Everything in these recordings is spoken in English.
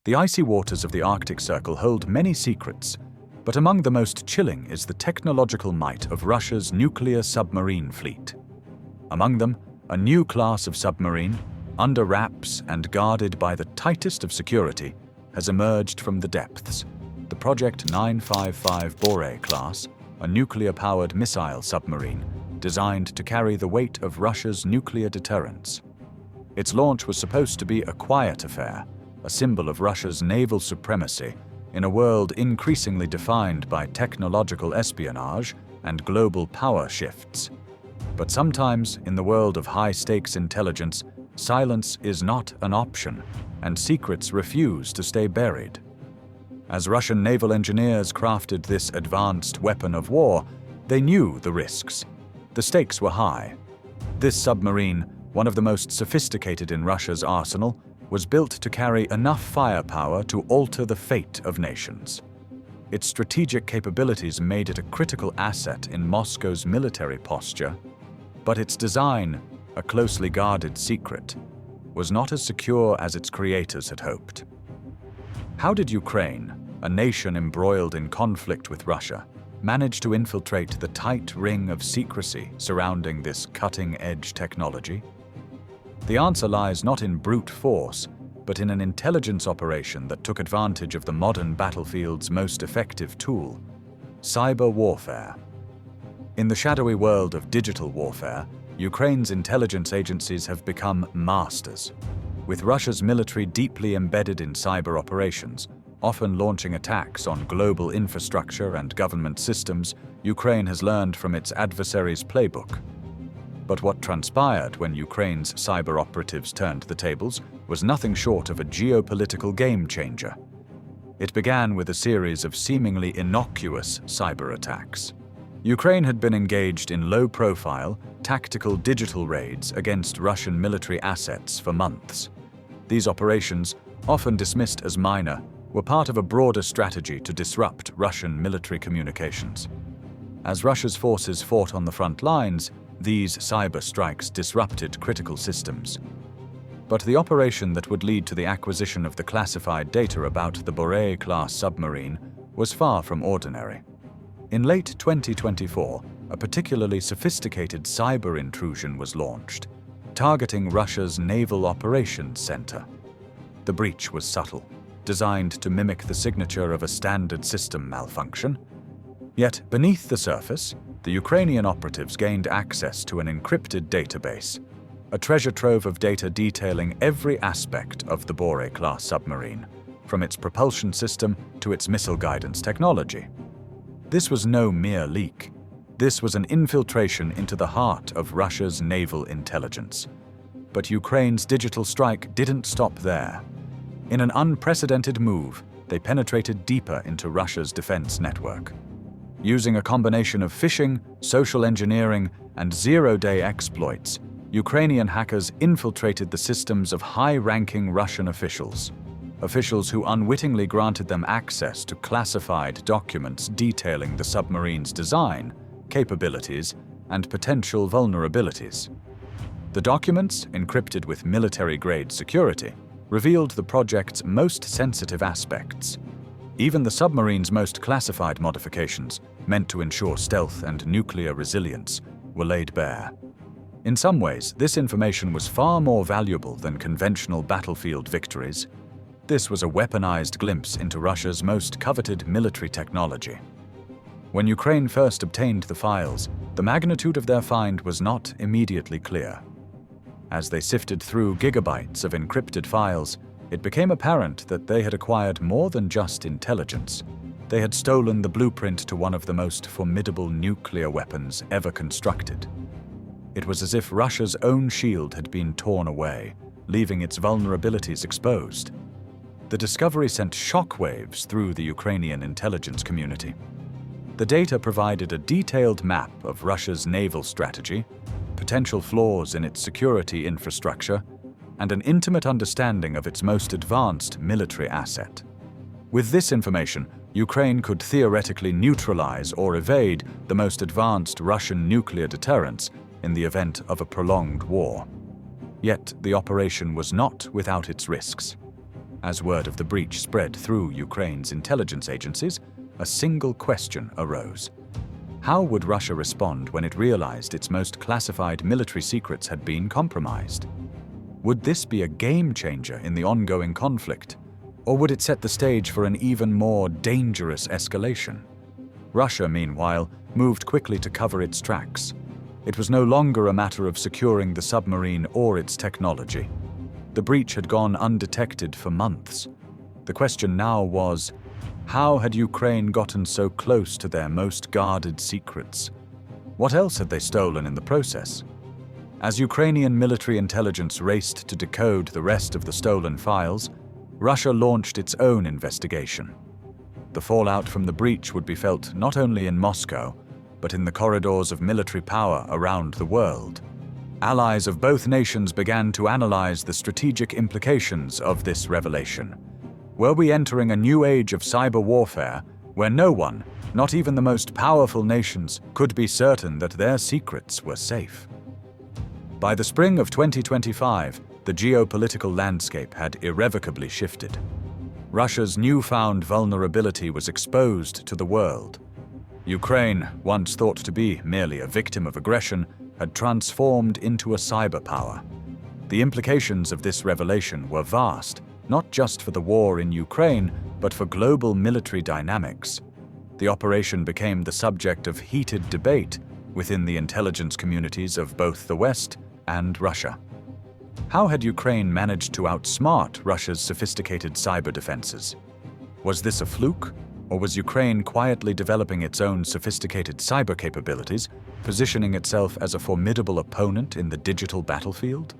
The icy waters of the Arctic Circle hold many secrets, but among the most chilling is the technological might of Russia's nuclear submarine fleet. Among them, a new class of submarine, under wraps and guarded by the tightest of security, has emerged from the depths. The Project 955 Bore class, a nuclear-powered missile submarine designed to carry the weight of Russia's nuclear deterrence. Its launch was supposed to be a quiet affair, a symbol of Russia's naval supremacy in a world increasingly defined by technological espionage and global power shifts. But sometimes, in the world of high-stakes intelligence, silence is not an option, and secrets refuse to stay buried. As Russian naval engineers crafted this advanced weapon of war, they knew the risks. The stakes were high. This submarine, one of the most sophisticated in Russia's arsenal, was built to carry enough firepower to alter the fate of nations. Its strategic capabilities made it a critical asset in Moscow's military posture, but its design, a closely guarded secret, was not as secure as its creators had hoped. How did Ukraine, a nation embroiled in conflict with Russia, manage to infiltrate the tight ring of secrecy surrounding this cutting-edge technology? The answer lies not in brute force, but in an intelligence operation that took advantage of the modern battlefield's most effective tool: cyber warfare. In the shadowy world of digital warfare, Ukraine's intelligence agencies have become masters. With Russia's military deeply embedded in cyber operations, often launching attacks on global infrastructure and government systems, Ukraine has learned from its adversaries' playbook. But what transpired when Ukraine's cyber operatives turned the tables was nothing short of a geopolitical game-changer. It began with a series of seemingly innocuous cyber attacks. Ukraine had been engaged in low-profile, tactical digital raids against Russian military assets for months. These operations, often dismissed as minor, were part of a broader strategy to disrupt Russian military communications. As Russia's forces fought on the front lines, these cyber strikes disrupted critical systems. But the operation that would lead to the acquisition of the classified data about the Bore-class submarine was far from ordinary. In late 2024, a particularly sophisticated cyber intrusion was launched, targeting Russia's Naval Operations Center. The breach was subtle, designed to mimic the signature of a standard system malfunction. Yet, beneath the surface, the Ukrainian operatives gained access to an encrypted database, a treasure trove of data detailing every aspect of the Bore-class submarine, from its propulsion system to its missile guidance technology. This was no mere leak. This was an infiltration into the heart of Russia's naval intelligence. But Ukraine's digital strike didn't stop there. In an unprecedented move, they penetrated deeper into Russia's defense network. Using a combination of phishing, social engineering, and zero-day exploits, Ukrainian hackers infiltrated the systems of high-ranking Russian officials who unwittingly granted them access to classified documents detailing the submarine's design, capabilities, and potential vulnerabilities. The documents, encrypted with military-grade security, revealed the project's most sensitive aspects. Even the submarine's most classified modifications, meant to ensure stealth and nuclear resilience, were laid bare. In some ways, this information was far more valuable than conventional battlefield victories. This was a weaponized glimpse into Russia's most coveted military technology. When Ukraine first obtained the files, the magnitude of their find was not immediately clear. As they sifted through gigabytes of encrypted files, it became apparent that they had acquired more than just intelligence. They had stolen the blueprint to one of the most formidable nuclear weapons ever constructed. It was as if Russia's own shield had been torn away, leaving its vulnerabilities exposed. The discovery sent shockwaves through the Ukrainian intelligence community. The data provided a detailed map of Russia's naval strategy, potential flaws in its security infrastructure, and an intimate understanding of its most advanced military asset. With this information, Ukraine could theoretically neutralize or evade the most advanced Russian nuclear deterrence in the event of a prolonged war. Yet the operation was not without its risks. As word of the breach spread through Ukraine's intelligence agencies, a single question arose. How would Russia respond when it realized its most classified military secrets had been compromised? Would this be a game changer in the ongoing conflict, or would it set the stage for an even more dangerous escalation? Russia, meanwhile, moved quickly to cover its tracks. It was no longer a matter of securing the submarine or its technology. The breach had gone undetected for months. The question now was, how had Ukraine gotten so close to their most guarded secrets? What else had they stolen in the process? As Ukrainian military intelligence raced to decode the rest of the stolen files, Russia launched its own investigation. The fallout from the breach would be felt not only in Moscow, but in the corridors of military power around the world. Allies of both nations began to analyze the strategic implications of this revelation. Were we entering a new age of cyber warfare where no one, not even the most powerful nations, could be certain that their secrets were safe? By the spring of 2025, the geopolitical landscape had irrevocably shifted. Russia's newfound vulnerability was exposed to the world. Ukraine, once thought to be merely a victim of aggression, had transformed into a cyber power. The implications of this revelation were vast, not just for the war in Ukraine, but for global military dynamics. The operation became the subject of heated debate within the intelligence communities of both the West and Russia. How had Ukraine managed to outsmart Russia's sophisticated cyber defenses? Was this a fluke, or was Ukraine quietly developing its own sophisticated cyber capabilities, positioning itself as a formidable opponent in the digital battlefield?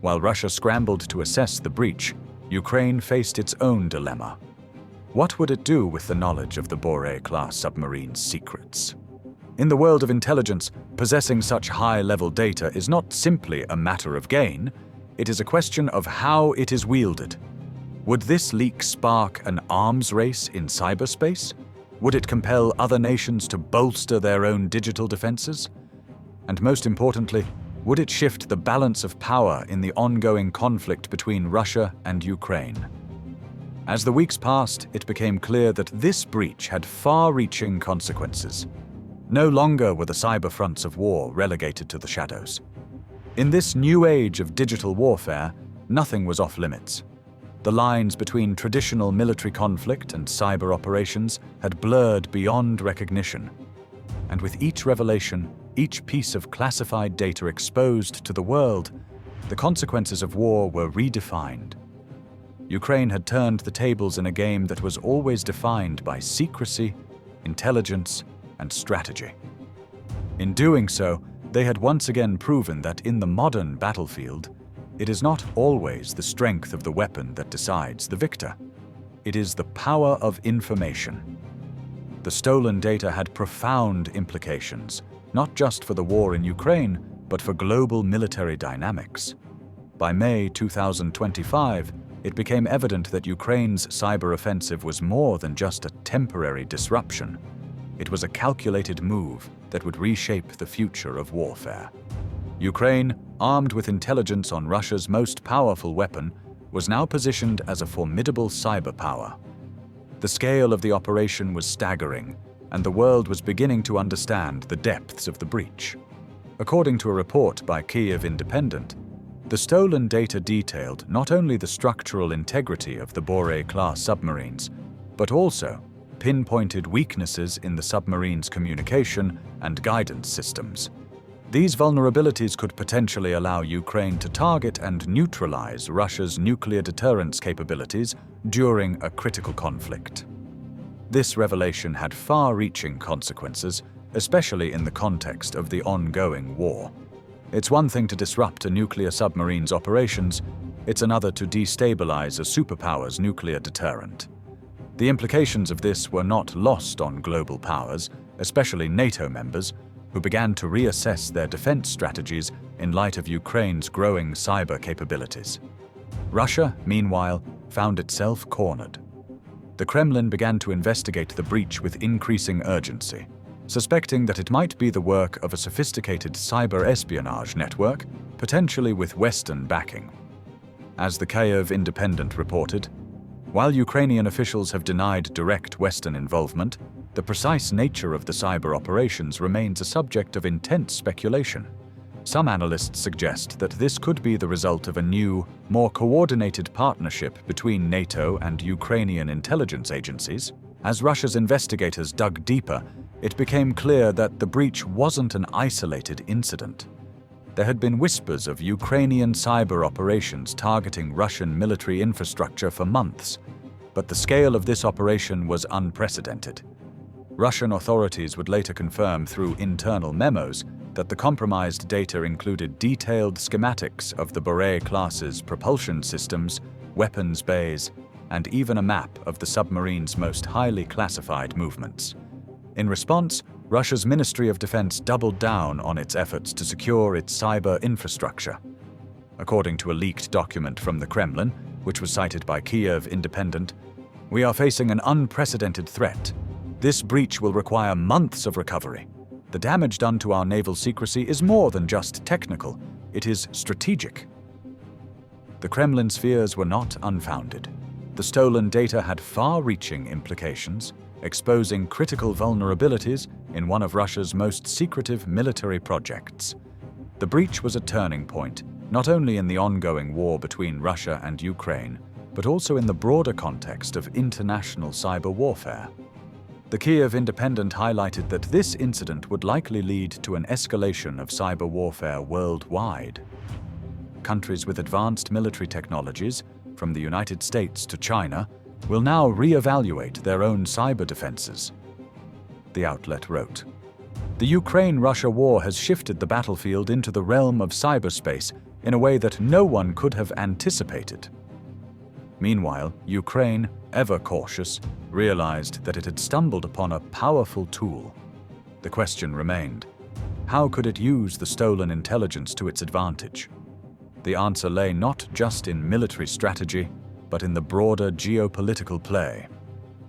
While Russia scrambled to assess the breach, Ukraine faced its own dilemma. What would it do with the knowledge of the Boldest-class submarine's secrets? In the world of intelligence, possessing such high-level data is not simply a matter of gain, it is a question of how it is wielded. Would this leak spark an arms race in cyberspace? Would it compel other nations to bolster their own digital defenses? And most importantly, would it shift the balance of power in the ongoing conflict between Russia and Ukraine? As the weeks passed, it became clear that this breach had far-reaching consequences. No longer were the cyber fronts of war relegated to the shadows. In this new age of digital warfare, nothing was off-limits. The lines between traditional military conflict and cyber operations had blurred beyond recognition. And with each revelation, each piece of classified data exposed to the world, the consequences of war were redefined. Ukraine had turned the tables in a game that was always defined by secrecy, intelligence, and strategy. In doing so, they had once again proven that in the modern battlefield, it is not always the strength of the weapon that decides the victor. It is the power of information. The stolen data had profound implications, not just for the war in Ukraine, but for global military dynamics. By May 2025, it became evident that Ukraine's cyber offensive was more than just a temporary disruption. It was a calculated move that would reshape the future of warfare. Ukraine, armed with intelligence on Russia's most powerful weapon, was now positioned as a formidable cyber power. The scale of the operation was staggering, and the world was beginning to understand the depths of the breach. According to a report by Kyiv Independent, the stolen data detailed not only the structural integrity of the Boldest-class submarines, but also pinpointed weaknesses in the submarine's communication and guidance systems. These vulnerabilities could potentially allow Ukraine to target and neutralize Russia's nuclear deterrence capabilities during a critical conflict. This revelation had far-reaching consequences, especially in the context of the ongoing war. It's one thing to disrupt a nuclear submarine's operations, it's another to destabilize a superpower's nuclear deterrent. The implications of this were not lost on global powers, especially NATO members, who began to reassess their defense strategies in light of Ukraine's growing cyber capabilities. Russia, meanwhile, found itself cornered. The Kremlin began to investigate the breach with increasing urgency, suspecting that it might be the work of a sophisticated cyber espionage network, potentially with Western backing. As the Kyiv Independent reported, while Ukrainian officials have denied direct Western involvement, the precise nature of the cyber operations remains a subject of intense speculation. Some analysts suggest that this could be the result of a new, more coordinated partnership between NATO and Ukrainian intelligence agencies. As Russia's investigators dug deeper, it became clear that the breach wasn't an isolated incident. There had been whispers of Ukrainian cyber operations targeting Russian military infrastructure for months, but the scale of this operation was unprecedented. Russian authorities would later confirm through internal memos that the compromised data included detailed schematics of the Boldest-class's propulsion systems, weapons bays, and even a map of the submarine's most highly classified movements. In response, Russia's Ministry of Defense doubled down on its efforts to secure its cyber infrastructure. According to a leaked document from the Kremlin, which was cited by Kyiv Independent, "We are facing an unprecedented threat. This breach will require months of recovery. The damage done to our naval secrecy is more than just technical, it is strategic." The Kremlin's fears were not unfounded. The stolen data had far-reaching implications, exposing critical vulnerabilities in one of Russia's most secretive military projects. The breach was a turning point, not only in the ongoing war between Russia and Ukraine, but also in the broader context of international cyber warfare. The Kyiv Independent highlighted that this incident would likely lead to an escalation of cyber warfare worldwide. Countries with advanced military technologies, from the United States to China, will now re-evaluate their own cyber defenses. The outlet wrote, "The Ukraine-Russia war has shifted the battlefield into the realm of cyberspace in a way that no one could have anticipated." Meanwhile, Ukraine, ever cautious, realized that it had stumbled upon a powerful tool. The question remained, how could it use the stolen intelligence to its advantage? The answer lay not just in military strategy, but in the broader geopolitical play.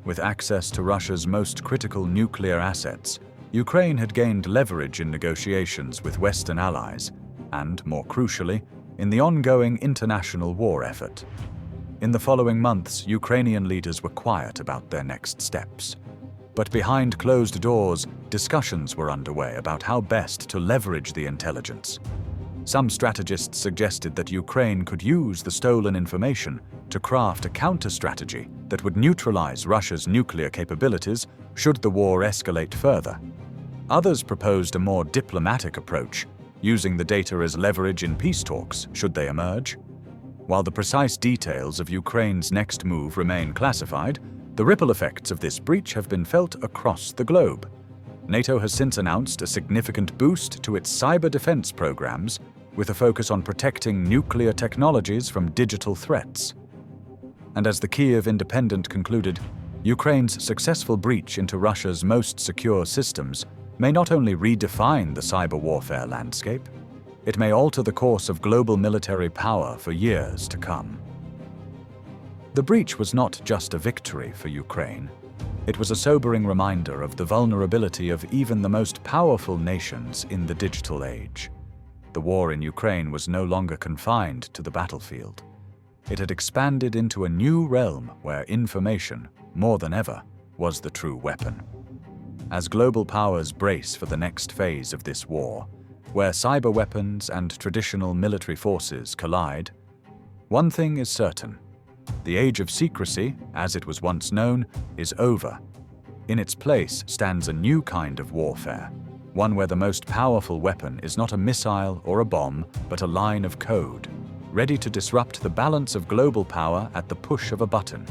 With access to Russia's most critical nuclear assets, Ukraine had gained leverage in negotiations with Western allies and, more crucially, in the ongoing international war effort. In the following months, Ukrainian leaders were quiet about their next steps. But behind closed doors, discussions were underway about how best to leverage the intelligence. Some strategists suggested that Ukraine could use the stolen information to craft a counter-strategy that would neutralize Russia's nuclear capabilities should the war escalate further. Others proposed a more diplomatic approach, using the data as leverage in peace talks should they emerge. While the precise details of Ukraine's next move remain classified, the ripple effects of this breach have been felt across the globe. NATO has since announced a significant boost to its cyber defense programs, with a focus on protecting nuclear technologies from digital threats. And as the Kyiv Independent concluded, Ukraine's successful breach into Russia's most secure systems may not only redefine the cyber warfare landscape, it may alter the course of global military power for years to come. The breach was not just a victory for Ukraine. It was a sobering reminder of the vulnerability of even the most powerful nations in the digital age. The war in Ukraine was no longer confined to the battlefield. It had expanded into a new realm where information, more than ever, was the true weapon. As global powers brace for the next phase of this war, where cyber weapons and traditional military forces collide, one thing is certain: the age of secrecy, as it was once known, is over. In its place stands a new kind of warfare, one where the most powerful weapon is not a missile or a bomb, but a line of code, ready to disrupt the balance of global power at the push of a button.